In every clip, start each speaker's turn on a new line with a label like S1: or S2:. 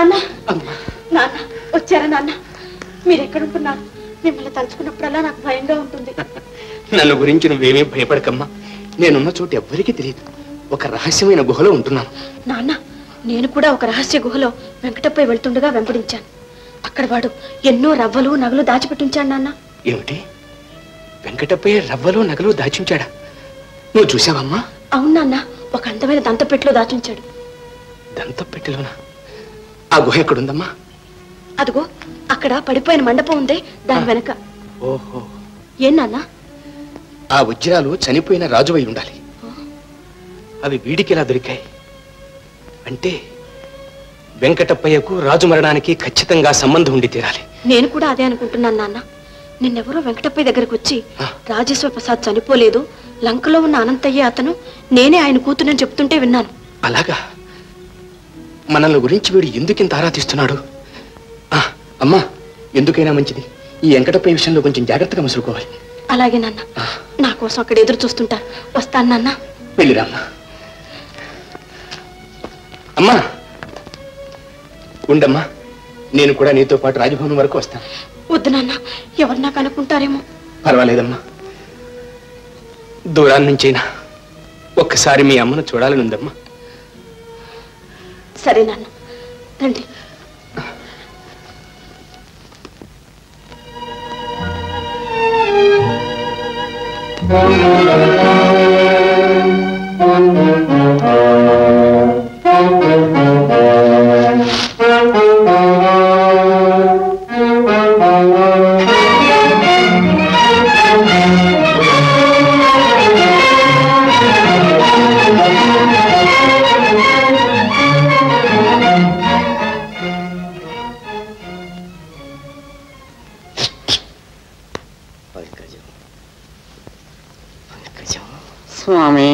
S1: నాన్న నాన్న వచ్చారా నాన్న? మీరెక్కడుంటున్నారు? మిమ్మల్ని తలుచుకున్నప్పుడల్లా నాకు భయంగా ఉంటుంది.
S2: నన్ను గురించి నువ్వేమీ భయపడకమ్మా. నేనున్న చోటు ఎవ్వరికీ తెలియదు. ఒక రహస్యమైన గుహలో ఉంటున్నాను.
S1: నాన్న, నేను కూడా ఒక రహస్య గుహలో వెంకటప్పయ్య వెళ్తుండగా వెంబడించాను. అక్కడ వాడు ఎన్నో రవ్వలు నగలు దాచిపెట్టించాడు నాన్న.
S2: ఏమిటి? వెంకటప్పయ్య రవ్వలు నగలు దాచించాడా? నువ్వు చూసావమ్మా?
S1: అవును నాన్న, ఒక అందమైన దంతపెట్టిలో దాచించాడు.
S2: దంతపెట్టిలోనా? ఆ గుహ ఎక్కడుందమ్మా?
S1: అదిగో అక్కడ పడిపోయిన మండపం ఉందే, దాని వెనక.
S2: ఓహో,
S1: ఏం నాన్న?
S2: ఆ వజ్రాలు చనిపోయిన రాజువై ఉండాలి. అవి వీడికి ఎలా దొరికాయి? అంటే వెంకటప్పయ్యకు రాజు మరణానికి ఖచ్చితంగా సంబంధం ఉండి తీరాలి.
S1: నేను కూడా అదే అనుకుంటున్నాను నాన్న. నిన్నెవరో వెంకటప్పయ్య దగ్గరకు వచ్చి రాజేశ్వర ప్రసాద్ చనిపోలేదు, లంకలో ఉన్న అనంతయ్య అతను, నేనే ఆయన కూతురని చెప్తుంటే విన్నాను.
S2: అలాగా? మనల్ని గురించి వీడు ఎందుకింత ఆరాధిస్తున్నాడు? అమ్మా, ఎందుకైనా మంచిది ఈ వెంకటప్పయ్య విషయంలో కొంచెం జాగ్రత్తగా మసులుకోవాలి.
S1: అలాగే నాన్న, నా కోసం అక్కడ ఎదురు చూస్తుంటారు. వస్తాను నాన్న.
S2: వెళ్ళిరామ్మా. అమ్మా ఉండమ్మా, నేను కూడా నీతో పాటు రాజభవనం వరకు వస్తాను.
S1: వద్దు నాన్న, ఎవరు నాకు అనుకుంటారేమో.
S2: పర్వాలేదమ్మా, దూరాన్ని నుంచైనా ఒక్కసారి మీ అమ్మను చూడాలని ఉందమ్మా.
S1: సరే నాన్న, రండి.
S3: స్వామి.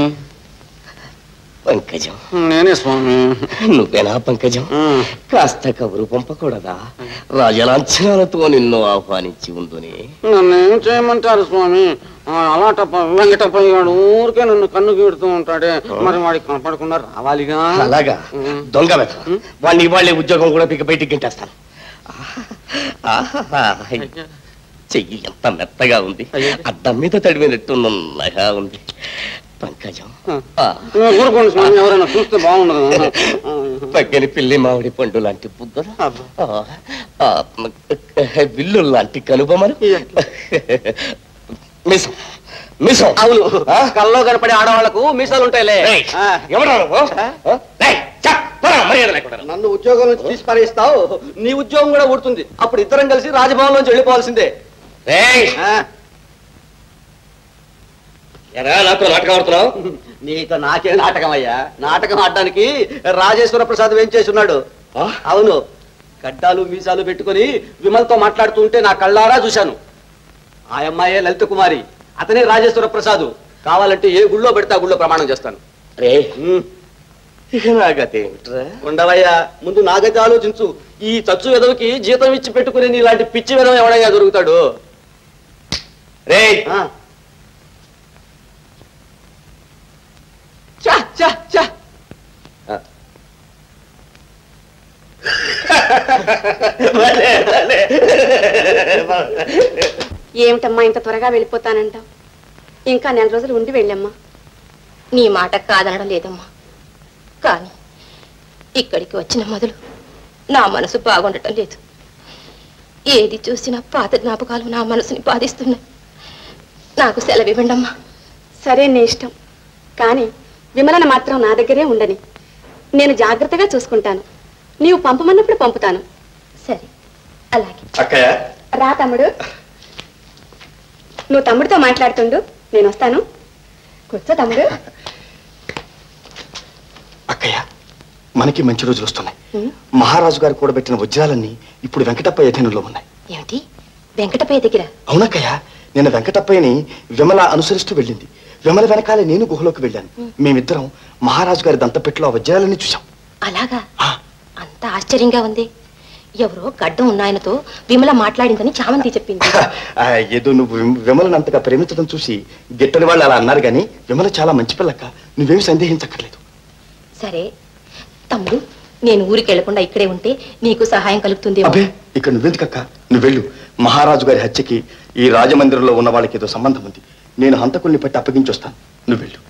S2: పంకజం.
S3: నేనే స్వామి.
S2: నువ్వేనా పంకజం? కాస్త కబురు పంపకూడదా? రాజలాంఛనాలతో నిన్ను ఆహ్వానించి ఉందని.
S3: నన్నేం చేయమంటారు స్వామి? అలాటప్ప వెంకటప్పయ్య గారు ఊరికే నన్ను కన్ను గీడుతూ ఉంటాడే, మరి వాడికి కనపడకుండా రావాలిగా.
S2: అలాగా? దొంగ వెత వాడిని వాళ్ళే ఉద్యోగం కూడా పిక బయటికి గింటేస్తాను. చెయ్యి ఎంత మెత్తగా ఉంది, అద్దం మీద తడివినట్టు నల్లగా ఉంది. పంకజం,
S3: ఊరుకోండి స్వామి, ఎవరైనా చూస్తే బాగుండదు.
S2: పక్కని పిల్లి మామిడి పండు లాంటి బుద్ధలు, విల్లు లాంటి కనుబొమలు, మీసం. మీసం
S3: అవును, కల్లో కనపడే ఆడవాళ్లకు మీసాలు ఉంటాయిలే. నన్ను ఉద్యోగం నుంచి తీసి పారేస్తావు, నీ ఉద్యోగం కూడా ఊడుతుంది. అప్పుడు ఇద్దరం కలిసి రాజభవన్ నుంచి వెళ్ళిపోవాల్సిందే.
S2: నాతో నాటకం ఆడుతున్నావు?
S3: నీతో నాకే నాటకం అయ్యా. నాటకం ఆడడానికి రాజేశ్వర ప్రసాద్ ఏం చేస్తున్నాడు? అవును, గడ్డాలు మీసాలు పెట్టుకుని విమల్తో మాట్లాడుతూ ఉంటే నా కళ్ళారా చూశాను. ఆ అమ్మాయే లలిత కుమారి, అతనే రాజేశ్వర ప్రసాద్. కావాలంటే ఏ గుళ్ళో పెడితే ఆ గుళ్ళో ప్రమాణం చేస్తాను. ఉండవయ్యా, ముందు నాగతి ఆలోచించు. ఈ చచ్చు వెదవికి జీతం ఇచ్చి పెట్టుకుని నీలాంటి పిచ్చి వెదవ ఎవడయ్యా దొరుకుతాడు?
S2: రే
S1: ఏమిటమ్మా ఇంత త్వరగా వెళ్ళిపోతానంటావు? ఇంకా 4 రోజులు ఉండి వెళ్ళమ్మా.
S4: నీ మాట కాదనడం లేదమ్మా, కానీ ఇక్కడికి వచ్చిన మొదలు నా మనసు బాగుండటం లేదు. ఏది చూసినా పాత జ్ఞాపకాలు నా మనసుని బాధిస్తున్నాయి. నాకు సెలవు ఇవ్వండమ్మా.
S1: సరే, నీ ఇష్టం. కానీ విమలన మాత్రం నా దగ్గరే ఉండని. నేను జాగ్రత్తగా చూసుకుంటాను. నీవు పంపమన్నప్పుడు పంపుతాను.
S4: సరే, అలాగే.
S2: అక్కయ్య,
S1: రా తమ్ముడు. నువ్వు తమ్ముడితో మాట్లాడుతుండు, నేను వస్తాను. కూర్చో తమ్ముడు.
S2: అక్కయ్య, మనకి మంచి రోజులు వస్తున్నాయి. మహారాజు గారు కూడబెట్టిన వజ్రాలన్నీ ఇప్పుడు వెంకటప్పయ్య అధీనంలో ఉన్నాయి.
S4: ఏమిటి, వెంకటప్పయ్య దగ్గర?
S2: అవునక్కయ్య, నిన్న వెంకటప్పయ్యని విమల అనుసరిస్తూ వెళ్ళింది. విమల వెనకాలే నేను గుహలోకి వెళ్ళాను. మేమిద్దరం మహారాజు గారి దంతపెట్టులో ఆ వజ్రాలన్నీ చూసాం.
S4: అలాగా? అంత ఆశ్చర్యంగా ఉంది. ఎవరో గడ్డం ఉన్నాయనతో విమల మాట్లాడిందని చామంతి చెప్పింది.
S2: ఏదో నువ్వు విమలను అంతగా ప్రేమించడం చూసి గిట్టని వాళ్ళు అలా అన్నారు, కానీ విమల చాలా మంచి పిల్లక్క, నువ్వేమి సందేహించక్కర్లేదు.
S4: సరే తమ్ముడు, నేను ఊరికి వెళ్లకుండా ఇక్కడే ఉంటే నీకు సహాయం కలుగుతుంది.
S5: అబ్బే, ఇక్కడ నువ్వెందుకక్క? నువ్వు వెళ్ళు. మహారాజు గారి హత్యకి ఈ రాజమందిరంలో ఉన్న వాళ్ళకి ఏదో సంబంధం ఉంది. నేను హంతకుల్ని పట్టి అప్పగించొస్తాను. నువ్వు వెళ్ళు.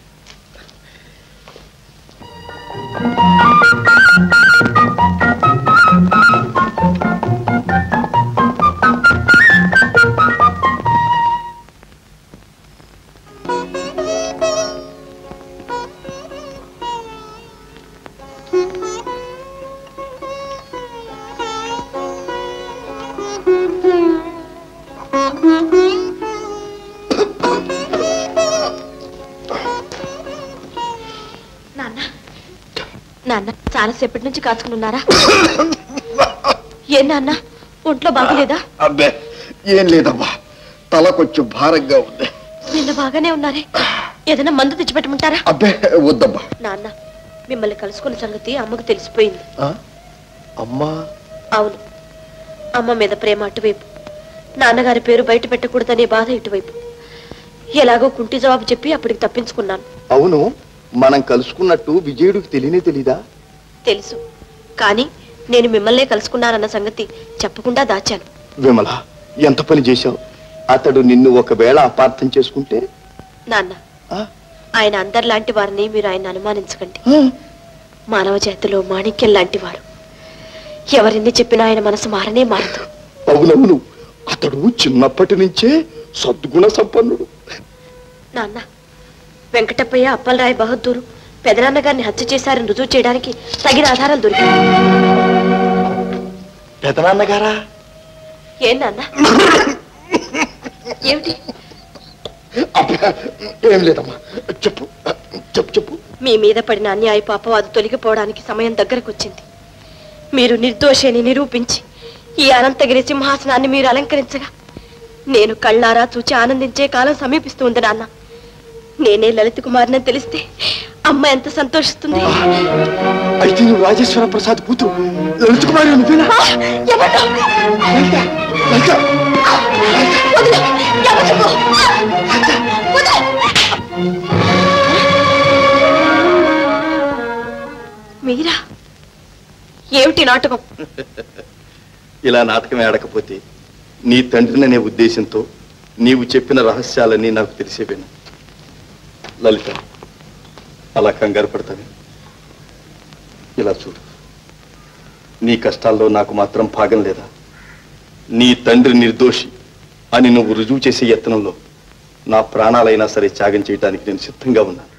S1: నాన్న చాలాసేపటి నుంచి కాచుకుని ఉన్నారా? ఏ నాన్న, ఒంట్లో బాగలేదా?
S5: అబ్బే, ఏం లేదమ్మా, తల కొంచెం భారంగా ఉంది.
S1: నిన్న బాగానే ఉన్నారే, ఏదైనా మందు తెచ్చిపెట్టమంటారా?
S5: అబ్బే వద్దమ్మా.
S1: నాన్న, మిమ్మల్ని కలుసుకున్న సంగతి అమ్మకు తెలిసిపోయింది.
S5: అమ్మా?
S1: అవును, అమ్మ మీద ప్రేమ అటువైపు, నాన్నగారి పేరు బయట పెట్టకూడదనే బాధ ఇటువైపు. ఎలాగో కుంటి జవాబు చెప్పి అప్పటికి తప్పించుకున్నాను.
S5: అవును, మనం కలుసుకున్నట్టు విజయుడికి తెలీదా?
S1: తెలుసు, కానీ నేను మిమ్మల్నే కలుసుకున్నానన్న సంగతి చెప్పకుండా దాచాను.
S5: విమల, ఎంత పని చేశావు? అతడు నిన్ను ఒకవేళ అపార్థం చేసుకుంటే?
S1: నాన్న, ఆయన అందరిలాంటి వారిని మీరు ఆయన అనుమానించకండి. మానవ జాతిలో మాణిక్యం లాంటి వారు. ఎవరిని చెప్పినా ఆయన మనసు మారనే మారదు.
S5: అవునవును, అతడు చిన్నప్పటి నుంచే సద్గుణ సంపన్నుడు.
S1: నాన్న, వెంకటప్పయ్య, అప్పలరాయ్ బహదూరు పెదనాన్న గారిని హత్య చేశారని రుజువు చేయడానికి తగిన ఆధారాలు దొరికాయి.
S5: పెదనాన్నగారా?
S1: ఏం నాన్న? ఏమిటి?
S5: ఏం లేదమ్మా, చెప్పు చెప్పు చెప్పు.
S1: మీ మీద పడిన అన్యాయపు అపవాదు తొలగిపోవడానికి సమయం దగ్గరకు వచ్చింది. మీరు నిర్దోషిని నిరూపించి ఈ అనంతగిరి సింహాసనాన్ని మీరు అలంకరించగా నేను కళ్ళారా చూచి ఆనందించే కాలం సమీపిస్తూ ఉంది నాన్న. నేనే లలిత కుమార్ని తెలిస్తే అమ్మ ఎంత సంతోషిస్తుంది.
S5: అయితే నువ్వు రాజేశ్వర ప్రసాద్ కూతురు లలిత కుమారి నువ్వేనా?
S1: మీరా? ఏమిటి నాటకం?
S5: ఇలా నాటకమే ఆడకపోతే నీ తండ్రిననే ఉద్దేశంతో నీవు చెప్పిన రహస్యాలన్నీ నాకు తెలిసేవేను. లలిత, అలా కంగారు పడతాను. ఇలా చూడు, నీ కష్టాల్లో నాకు మాత్రం భాగం లేదా? నీ తండ్రి నిర్దోషి అని నువ్వు రుజువు చేసే యత్నంలో నా ప్రాణాలైనా సరే త్యాగం చేయడానికి నేను సిద్ధంగా ఉన్నాను.